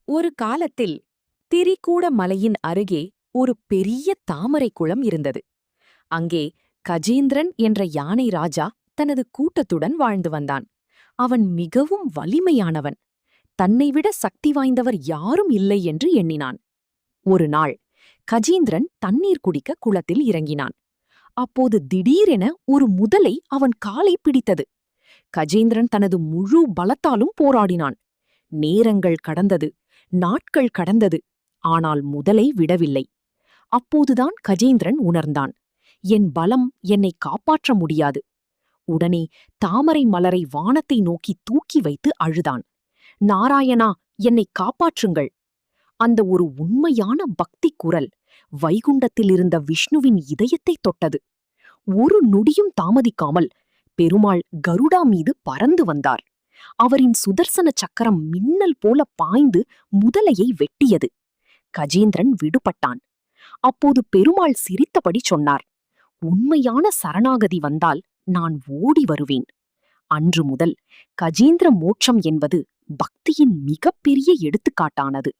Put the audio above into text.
ஒரு காலத்தில் திரிகூட மலையின் அருகே ஒரு பெரிய தாமரை குளம் இருந்தது. அங்கே கஜேந்திரன் என்ற யானை ராஜா தனது கூட்டத்துடன் வாழ்ந்து வந்தான். அவன் மிகவும் வலிமையானவன். தன்னைவிட சக்தி வாய்ந்தவர் யாரும் இல்லை என்று எண்ணினான். ஒரு நாள் கஜேந்திரன் தண்ணீர் குடிக்க குளத்தில் இறங்கினான். அப்போது திடீரென ஒரு முதலை அவன் காலை பிடித்தது. கஜேந்திரன் தனது முழு பலத்தாலும் போராடினான். நேரங்கள் கடந்தது, நாட்கள் கடந்தது. ஆனால் முதலை விடவில்லை. அப்போதுதான் கஜேந்திரன் உணர்ந்தான், என் பலம் என்னை காப்பாற்ற முடியாது. உடனே தாமரை மலரை வானத்தை நோக்கி தூக்கி வைத்து அழுதான். நாராயணா, என்னை காப்பாற்றுங்கள்! அந்த ஒரு உண்மையான பக்தி குரல் வைகுண்டத்தில் இருந்த விஷ்ணுவின் இதயத்தை தொட்டது. ஒரு நொடியும் தாமதிக்காமல் பெருமாள் கருடா மீது பறந்து வந்தார். அவரின் சுதர்சன சக்கரம் மின்னல் போல பாய்ந்து முதலையை வெட்டியது. கஜேந்திரன் விடுபட்டான். அப்போது பெருமாள் சிரித்தபடி சொன்னார், உண்மையான சரணாகதி வந்தால் நான் ஓடி வருவேன். அன்று முதல் கஜேந்திர மோட்சம் என்பது பக்தியின் மிகப்பெரிய எடுத்துக்காட்டானது.